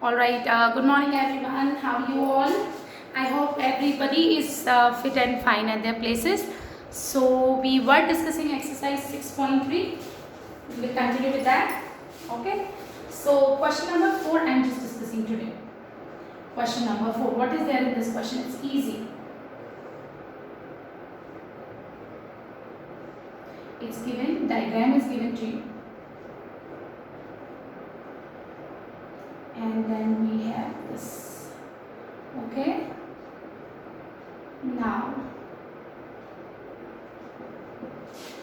All right. Good morning, everyone. How are you all? I hope everybody is fit and fine at their places. So we were discussing exercise 6.3. We will continue with that. Okay. So question number 4 I am just discussing today. Question number 4. What is there in this question? It's easy. It's given. Diagram is given to you. And then we have this. Okay. Now,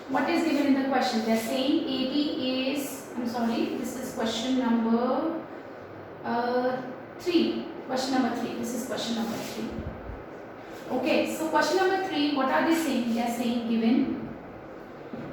what is given in the question? They are saying AB is, this is question number 3. Question number 3. This is question number 3. Okay, so question number 3, what are they saying? They are saying given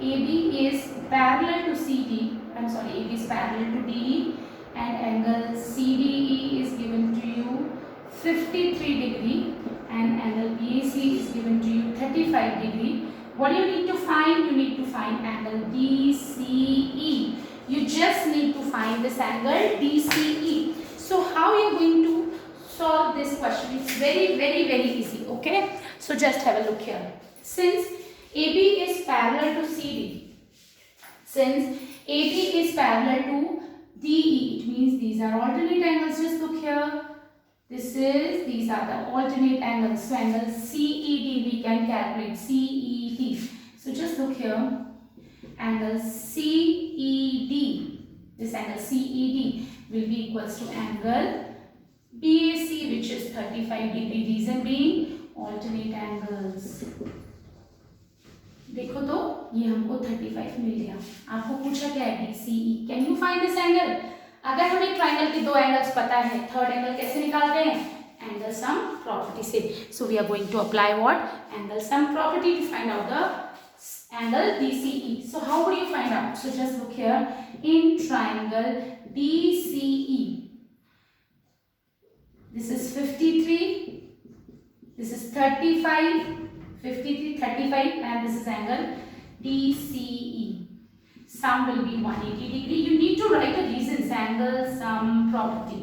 AB is parallel to CD, AB is parallel to DE and angle CDE is given to you 53 degree and angle BAC is given to you 35 degree. What do you need to find? You need to find angle DCE. You just need to find this angle DCE. So how you are going to solve this question? It's very easy. Okay, so just have a look here. Since AB is parallel to CD, since AB is parallel to DE, it means these are alternate angles. Just look here. These are the alternate angles. So angle CED we can calculate. CED. So just look here. Angle CED. This angle CED will be equals to angle BAC, which is 35 degree. Reason being alternate angles. देखो तो ये हमको 35 मिल गया. आपको पूछा क्या है? DCE. Can you find this angle? अगर हमें ट्राइंगल के दो एंगल्स पता है, थर्ड एंगल कैसे निकालते हैं? एंगल सम प्रॉपर्टी से. So we are going to apply what? Angle sum property to find out the angle DCE. So how would you find out? So just look here. In triangle DCE, this is 53, this is 35, 53, 35, and this is angle DCE. Sum will be 180 degree. You need to write the reasons. Angle sum property.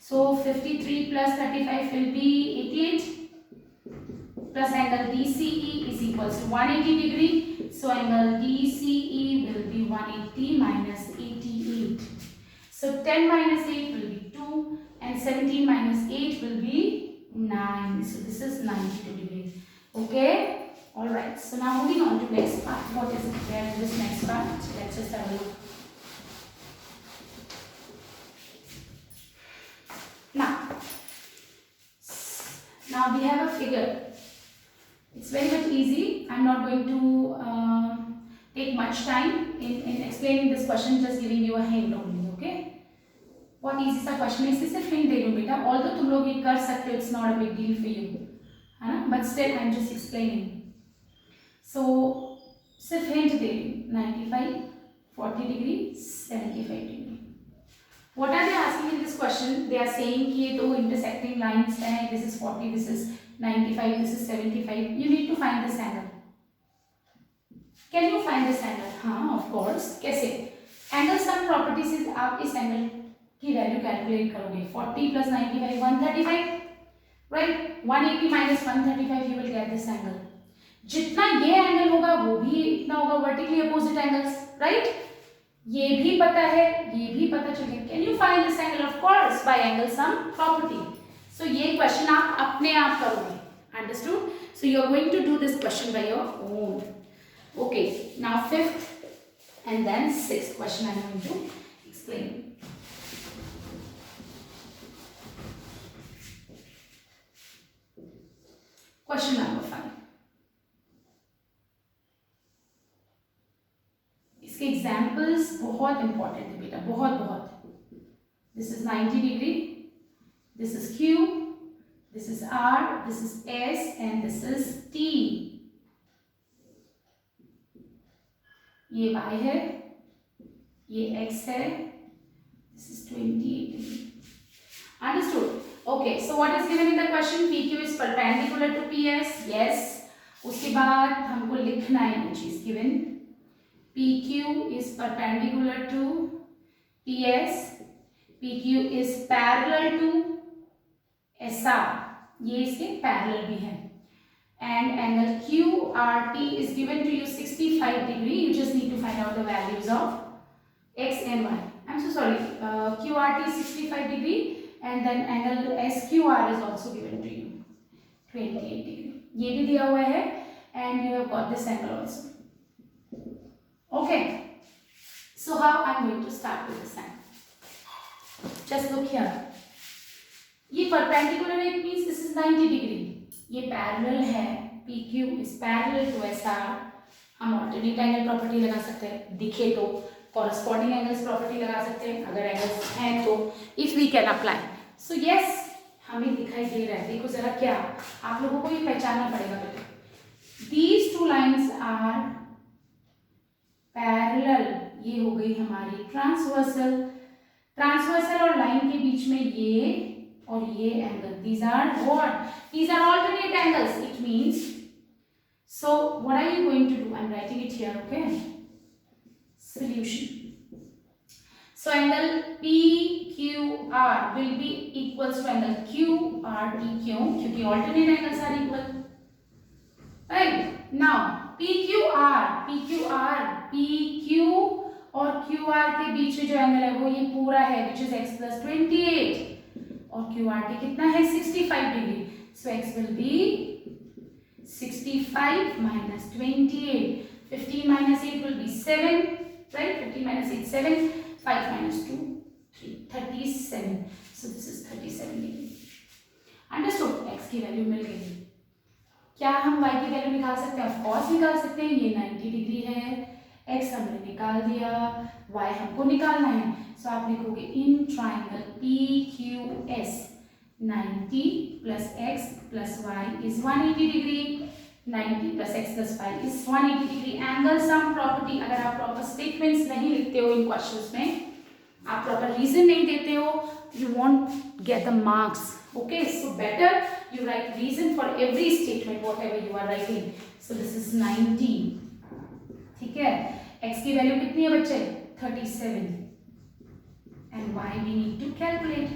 So 53 plus 35 will be 88 plus angle DCE is equals to 180 degree. So angle DCE will be 180 minus 88. So 10 minus 8 will be 2 and 17 minus 8 will be 9. So this is 92 degrees. Okay. Alright. So now moving on to next part. What is it there in this next part? So let's just have a look. Now we have a figure. It's very much easy. I'm not going to take much time in explaining this question, just giving you a hint only. Okay. बहुत easy सा question है, इसी से hint दे दूँ बेटा. Although तुम लोग ये कर सकते हो, it's not a big deal for you, है ना? But still I'm just explaining. So सिर्फ hint दे रही. 95, 40 degree, 75 degree. What are they asking in this question? They are saying कि ये दो intersecting lines हैं. This is 40, this is 95, this is 75. You need to find this angle. Can you find this angle? हाँ, of course. कैसे? Angle sum properties is आप इस angle की value calculate करोगे. 40 plus 95, 135. Right? 180 minus 135, you will get this angle. जितना ये angle होगा, वो भी इतना होगा. Vertically opposite angles. Right? ये भी पता है, ये भी पता चल गया. Can you find this angle? Of course, by angle sum property. So ये question आप अपने आप करोगे. Understood? So you are going to do this question by your own. Okay. Now 5th and then 6th question I am going to explain. Question number 5. इसके examples बहुत important है बेटा, बहुत. This is 90 degree, this is Q, this is R, this is S and this is T. ये Y है, ये X है, this is 28 degree. Understood? Okay, so what is given in the question? PQ is perpendicular to PS. Yes. उसके बाद हमको लिखना है ये चीज given. PQ is perpendicular to PS PQ is parallel to SR, ये इसके पैरेलल भी है, and angle QRT is given to you 65 degree. You just need to find out the values of X and Y. I'm so sorry, QRT is 65 degree and then angle SQR is also given to you 28 degree. ये भी दिया हुआ है and you have got this angle also. Okay, so how I'm going to start with this angle? Just look here. ये perpendicular है, it means this is 90 degree. ये parallel है, PQ is parallel to SR. हम alternate angle property लगा सकते हैं, दिखे तो corresponding angles property लगा सकते हैं, अगर angles हैं तो if we can apply. So yes, हमें दिखाई दे रहा है, देखो जरा क्या, आप लोगों को ये पहचानना पड़ेगा बेटा. These two lines are parallel, ये हो गई हमारी ट्रांसवर्सल. ट्रांसवर्सल और लाइन के बीच में ये और ये angle, these are what? These are alternate angles. It means, so what are you going to do? I'm writing it here, okay? Solution. So angle PQR will be equals to angle QRT, क्योंकि alternate angles are equal. Right? Now PQ और QR के बीच में जो angle है वो ये पूरा है, which is x plus 28, और QRT कितना है 65 degree. So x will be 65 minus 28. 15 minus 8 will be 7, right? 15 minus 8 7. 5 minus 2 3. 37. So this is 37 degree. Understood? x की वैल्यू मिल गई. क्या हम y की वैल्यू निकाल सकते हैं? ऑफ कोर्स निकाल सकते हैं. ये 90 डिग्री है, x हमने निकाल दिया, y हमको निकालना है. सो आप लिखोगे in triangle PQS 90 plus x plus y is 180 degree. 90 plus x plus y is 180 degree. Angle sum property, अगर आप प्रॉपर स्टेटमेंट्स नहीं लिखते हो इन क्वेश्चंस में, आप प्रॉपर रीजन नहीं देते हो, you won't get the marks. Okay, so better you write reason for every statement whatever you are writing. So this is 90. ठीक है, x की वैल्यू कितनी है बच्चे? 37. And y we need to calculate.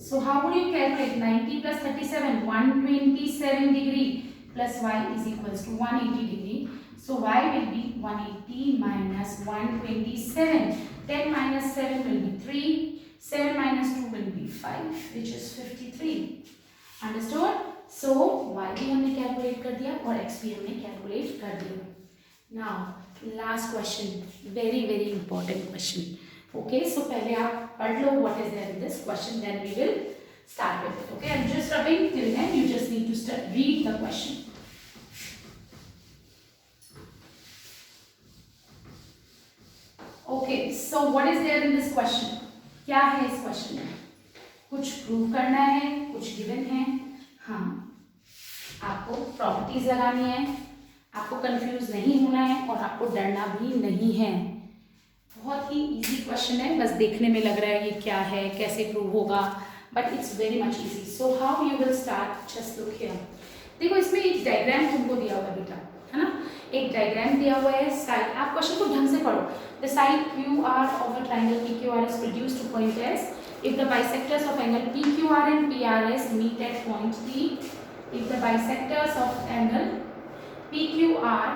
So how would you calculate 90 plus 37? 127 degree plus y is equals to 180 degree. So y will be 180 minus 127. 10 minus 7 will be 3. 7 minus 2 will be 5, which is 53. Understood? So y भी हमने calculate कर दिया और x भी हमने calculate कर दिया. Now last question, very very important question. Okay, so पहले आप पढ़ लो what is there in this question, then we will start with it. Okay, I'm just rubbing till then. You just need to read the question. Okay, so what is there in this question? क्या है इस question में? कुछ prove करना है, कुछ given है. हाँ, आपको प्रॉपर्टीज लगानी है, आपको कंफ्यूज नहीं होना है और आपको डरना भी नहीं है. बहुत ही इजी क्वेश्चन है, बस देखने में लग रहा है ये क्या है, कैसे प्रूव होगा, but it's very much easy. So how you will start, just look here. देखो इसमें एक डायग्राम तुमको दिया हुआ है बेटा, है ना? एक डायग्राम दिया हुआ है. साइड, आप क्वेश्चन को ढंग से पढ़ो. The side QR of a triangle PQR is reduced to point S if the bisectors of angle PQR and PRS meet at point T. If the bisectors of angle PQR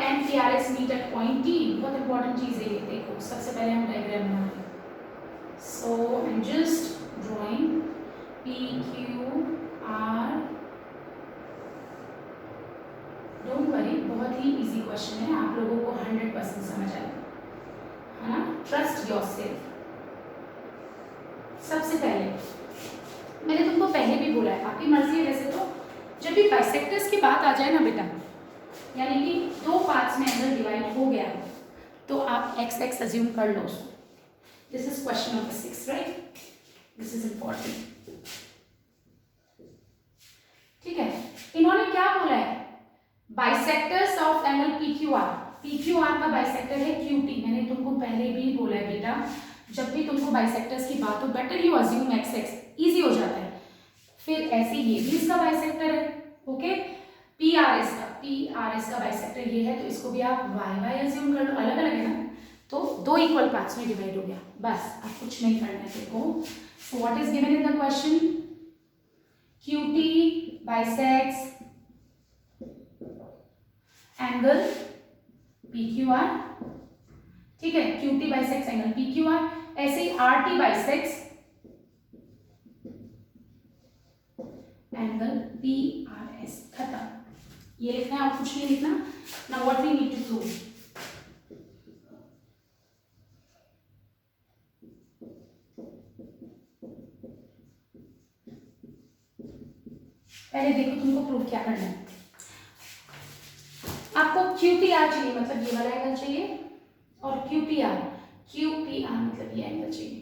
and PRS meet at point T. बहुत important चीज़ है ये. देखो सबसे पहले हम diagram बनाएंगे. So I'm just drawing PQR. Don't worry, बहुत ही easy question है, आप लोगों को 100% समझ आएगा, है ना? Trust yourself. सबसे पहले मैंने तुमको पहले भी बोला है, आपकी मर्जी है. वैसे तो जब भी बाइसेक्टर्स की बात आ जाए ना बेटा, यानी कि दो पार्ट्स में एंगल डिवाइड हो गया तो आप x x अज्यूम कर लो. This is question number 6, right? This is important. ठीक है, इन्होंने क्या बोला है? Bisectors of angle PQR. PQR का बाइसेक्टर है QT. मैंने तुमको पहले भी बोला है बेटा, जब भी तुमको बाइसेक्टर्स की बात हो, better you assume x x, easy हो जाता है. फिर ऐसे ये भी इसका बाइसेक्टर है. ओके, PRS का बाइसेक्टर ये है, तो इसको भी आप y y अज्यूम कर लो. अलग अलग है ना, तो 2 इक्वल पार्ट्स में डिवाइड हो गया, बस अब कुछ नहीं करना है देखो. So what is given in the question? QT bisects angle PQR. ठीक है, QT bisects एंगल PQR. ऐसे ही RT bisects एंगल PRS. खत्म. ये लिखना है और कुछ नहीं लिखना. Now what we need to prove. पहले देखो तुमको प्रूव क्या करना है. आपको QTR चाहिए, मतलब ये वाला एंगल चाहिए, और QPR मतलब ये एंगल चाहिए.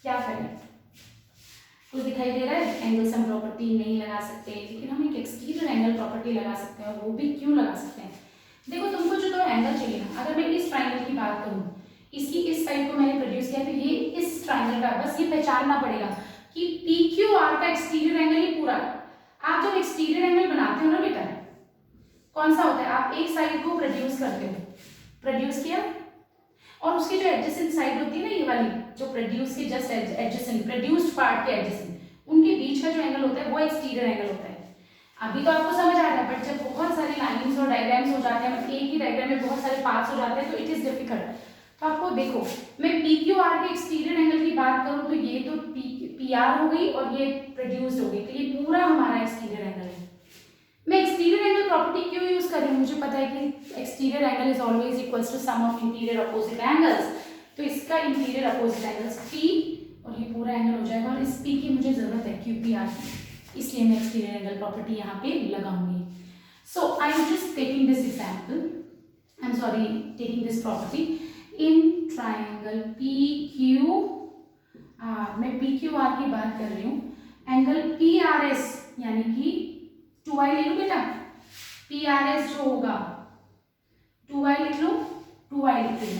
क्या करें? कुछ दिखाई दे रहा है? एंगल सम प्रॉपर्टी नहीं लगा सकते, लेकिन हम एक एक्सटीरियर एंगल प्रॉपर्टी लगा सकते हैं. और वो भी क्यों लगा सकते हैं? देखो तुमको जो 2 एंगल चाहिए ना, अगर मैं इस ट्राइंगल की बात करूं, इसकी इस साइड को मैंने प्रोड्यूस किया, तो ये इस ट्राइंगल का, बस ये पहचानना पड़ेगा कि PQR का एक्सटीरियर एंगल ही पूरा. आप जब एक्सटीरियर एंगल बनाते हो ना बेटा, कौन सा होता है? आप एक साइड को प्रोड्यूस करते हो, प्रोड्यूस किया, और उसकी जो एडजेसेंट साइड होती है ना, ये वाली जो प्रोड्यूस की जस्ट एडजेसेंट, प्रोड्यूस्ड पार्ट के एडजेसेंट, उनके बीच का जो एंगल होता है वो एक्सटीरियर एंगल होता है. अभी तो आपको समझ आ रहा है, बट जब बहुत सारी लाइंस और डायग्राम्स हो जाते हैं, मतलब एक ही डायग्राम में बहुत सारे पार्ट्स हो जाते हैं, तो इट इज डिफिकल्ट. तो आपको देखो, मैं PQR के एक्सटीरियर एंगल की बात करूं तो ये तो PR हो गई और ये प्रोड्यूस्ड हो गई, तो ये पूरा हमारा एक्सटीरियर एंगल है. मैं एक्सटीरियर एंगल प्रॉपर्टी क्यों यूज कर रही हूँ? मुझे पता है कि exterior angle is always equals to sum of interior opposite angles. तो इसका इंटीरियर अपोजिट एंगल्स P, और ये पूरा एंगल हो जाएगा, और इस P की मुझे जरूरत है QPR की, इसलिए मैं एक्सटीरियर एंगल प्रॉपर्टी यहाँ पे लगाऊंगी. So I am just taking this example, I am sorry, taking this property in triangle PQR. मैं PQR की बात कर रही हूँ. एंगल PRS यानी कि 2y ले लो बेटा. PRS जो होगा 2y लिख लो, 2y लिख लो.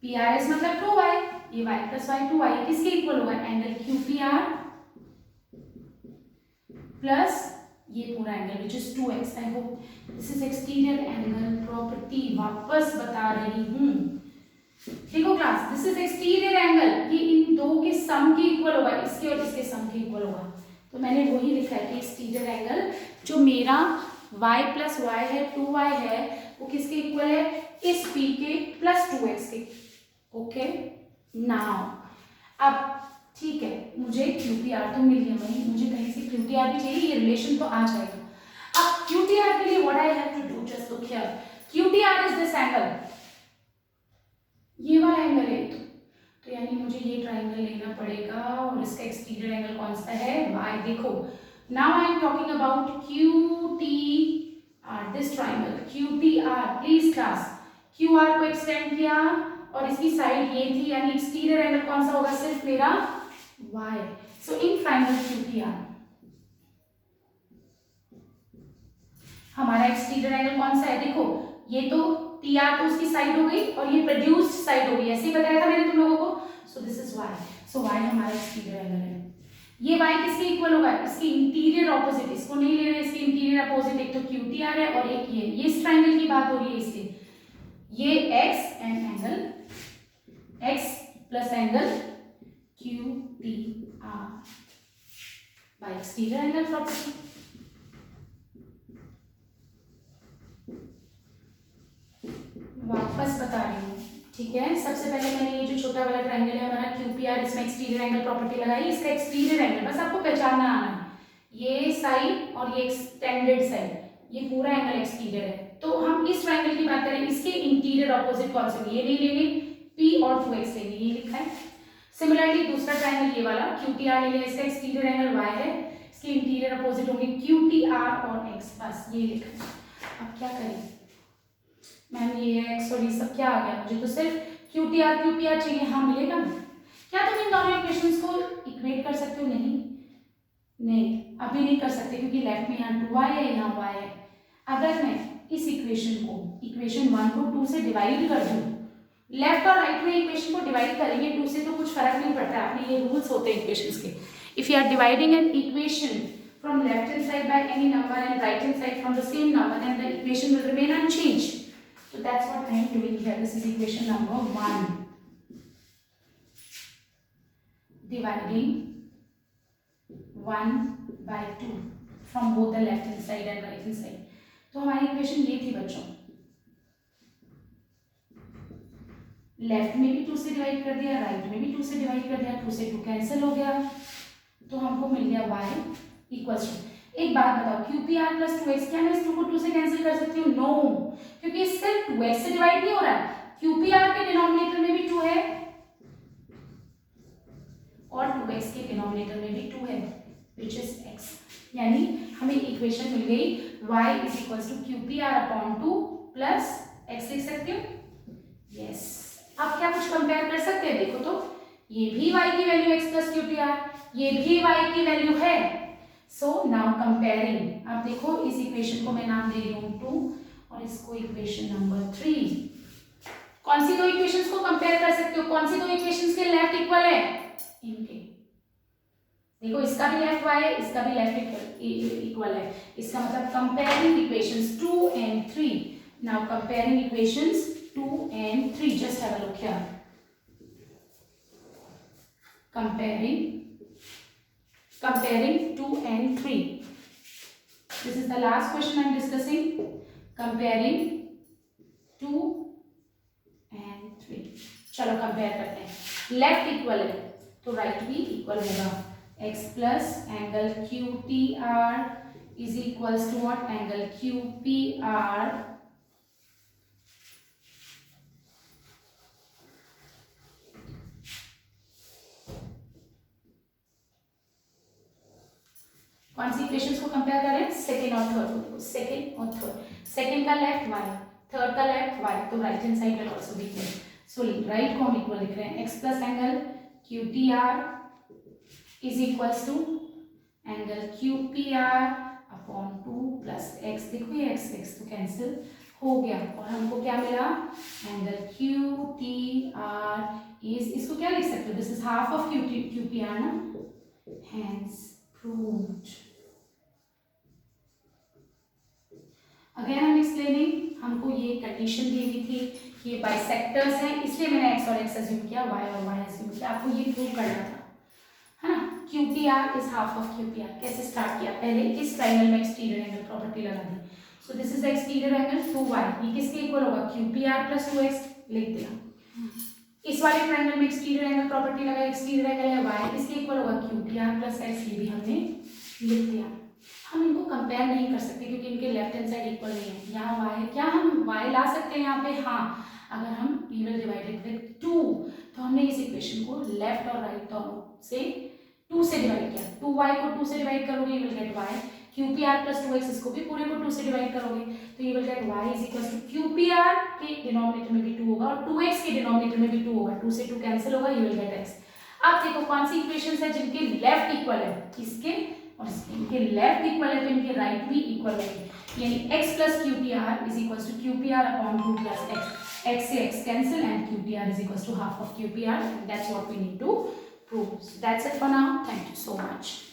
PRS मतलब 2y, ये y प्लस y 2y किसके इक्वल होगा? एंगल QPR प्लस ये पूरा angle which is 2x. I hope this is exterior angle property. वापस बता रही हूँ, देखो class, this is exterior angle, ये इन दो के सम के इक्वल होगा, इसके और इसके सम के इक्वल होगा. तो मैंने वही लिखा है कि एक्सटीरियर एंगल जो मेरा y प्लस y है, 2y है, वो किसके इक्वल है? इस P के प्लस 2x के. ओके, नाउ अब ठीक है, मुझे QPR तो मिल गया, मुझे कहीं से QTR भी चाहिए, ये रिलेशन तो आ जाएगा. अब QTR के लिए what I have to do, just look here. QTR is this angle, ये वाला एंगल है. तो यानी मुझे ये ट्राइंगल लेना पड़ेगा, और इसका एक्सटीरियर एंगल कौन सा है? y. देखो, now I am talking about QTR, this triangle QTR. Please class, QR को एक्सटेंड किया और इसकी साइड ये थी, यानी एक्सटीरियर एंगल कौन सा होगा? सिर्फ मेरा y. So in triangle QTR हमारा एक्सटीरियर एंगल कौन सा है? देखो, ये तो PR तो उसकी साइड हो गई, और ये प्रोड्यूस्ड साइड हो गई, ऐसे ही बताया था मैंने तुम लोगों को. सो this is y. So y हमारा एक्सटीरियर एंगल है. ये y किसके इक्वल होगा? इसके इंटीरियर ऑपोजिट. इसको नहीं ले रहे, इसके इंटीरियर अपोजिट एक तो QTR है और एक ये इस ट्राइंगल की बात हो रही है, इसलिए ये x and angle x plus angle QTR bye exterior angle property. वापस बता रही हूँ, ठीक है. सबसे पहले मैंने ये जो छोटा वाला ट्राइंगल है हमारा QPR, इसमें एक्सटीरियर एंगल प्रॉपर्टी लगाई. इसका एक्सटीरियर एंगल बस आपको पहचानना आना है. ये साइड और ये एक्सटेंडेड साइड, ये पूरा एंगल एक्सटीरियर है. तो हम इस ट्राइंगल की बात करें, इसके इंटीरियर ऑपोजिट कौन से? ये नहीं लेंगे, P और 2x लेंगे, ये लिखा है. सिमिलरली दूसरा ट्राइंगल ये वाला QTR ले लिया, इसका एक्सटीरियर एंगल y है, इसके इंटीरियर अपोजिट होंगे QTR और x. बस ये लिखा है. अब क्या करें मैम, ये x और ये सब क्या आ गया? मुझे तो सिर्फ QTR QPR चाहिए. हाँ मिलेगा. क्या तुम इन दोनों इक्वेशंस को इक्वेट कर सकते हो? नहीं, अभी नहीं कर सकते, क्योंकि लेफ्ट में यहाँ 2y है, यहाँ y है. अगर मैं इस इक्वेशन को, इक्वेशन 1 को 2 से डिवाइड कर दूं, लेफ्ट और राइट में इक्वेशन को डिवाइड करेंगे 2 से तो कुछ फर्क नहीं पड़ता. अपने ये रूल्स होते हैं इक्वेशंस के. If you are dividing an equation from left hand side by any number and right hand side from the same number, then the equation will remain unchanged. So that's what I am doing here. This is equation number 1. Dividing 1 by 2 from both the left hand side and right hand side. तो हमारी equation ये थी बच्चों, left में भी 2 से divide कर दिया, राइट में भी 2 से डिवाइड कर दिया, 2 से 2 कैंसिल हो गया, तो हमको मिल गया y इक्वल्स टू, एक बात बताओ, QPR प्लस 2x, क्या मैं इस 2 को 2 से कैंसिल कर सकती हूँ? नो, क्योंकि इससे 2x से डिवाइड नहीं हो रहा है, QPR के डिनोमिनेटर में भी 2 है और 2x के डिनोमिनेटर में भी 2 है, विच इज x, यानी हमें इक्वेशन मिल गई y is equals to QPR upon 2 plus x लिख सकती हूँ? यस। अब क्या कुछ कंपेयर कर सकते हैं? देखो तो ये भी y की वैल्यू x प्लस QPR, ये भी y की वैल्यू है, सो नाउ कंपेयरिंग, आप देखो इस इक्वेशन को मैं नाम दे रही हूँ 2 और इसको इक्वेशन नंबर 3। कौन सी दो इक्वेशंस को कंपेयर कर सकते हो? कौन सी दो इक्वेशंस के लेफ्ट इक्वल है? इनके, देखो इसका भी लेफ्ट y है, इसका भी लेफ्ट इक्वल है, इसका मतलब comparing equations 2 and 3। Now comparing equations 2 and 3, just have a look here. Comparing 2 and 3. This is the last question I am discussing. Comparing 2 and 3. चलो कंपेयर करते हैं। लेफ्ट इक्वल है तो राइट भी इक्वल होगा। x plus angle QTR is equals to what? Angle QPR कौन सी इक्वेशंस को कंपेयर करें? सेकेंड और थर्ड को। देखो सेकेंड और थर्ड, सेकेंड का लेफ्ट y, थर्ड का लेफ्ट y, तो right hand side will also be equal, so right को हम इक्वल लिख रहे हैं। x plus angle QTR is equals to angle QPR upon 2 plus x, देखो ये x तो कैंसिल हो गया और हमको क्या मिला? एंगल QTR इज, इसको क्या लिख सकते हो? This is half of QPR ना, hence proved. Again I am explaining, हमको ये कंडीशन दी हुई थी कि ये बाइसेक्टर्स हैं, इसलिए मैंने x और x अज्यूम किया, y और y अज्यूम किया, आपको ये प्रूव करना था, है ना। QTR is half of QPR। कैसे स्टार्ट किया? पहले इस ट्रायंगल में एक्सटीरियर एंगल प्रॉपर्टी लगा दी, so this is the exterior angle 2y, ये किसके इक्वल होगा? QPR प्लस 2x लिख दिया। इस वाले ट्रायंगल में एक्सटीरियर एंगल प्रॉपर्टी लगा, एक्सटीरियर एंगल है y, किसके इक्वल होगा? QTR प्लस x, ये भी हमने लिख दिया। हम इनको कंपेयर नहीं कर सकते क्योंकि इनके लेफ्ट हैंड साइड इक्वल नहीं है। यहाँ y है, क्या हम y ला सकते हैं यहाँ पे? हाँ, अगर हम we will divide it with 2, तो हमने इस इक्वेशन को लेफ्ट और राइट दोनों से 2 से डिवाइड किया। 2y को 2 से डिवाइड करोगे, you will get y, QPR plus 2x, इसको भी पूरे को 2 से डिवाइड करोगे तो you will get y is equal to QPR के डिनोमिनेटर में भी 2 होगा और 2x के डिनोमिनेटर में भी 2 होगा, 2 से 2 कैंसिल होगा, you will get x। अब देखो कौन सी इक्वेशंस है जिनके लेफ्ट इक्वल है, किसके और इसके, इनके लेफ्ट इक्वल है तो इनके राइट भी इक्वल है, यानी x plus QTR is equal to QPR upon 2 plus x से x cancel and QTR is equal to half of QPR, that's what we need to prove. So that's it for now. Thank you so much.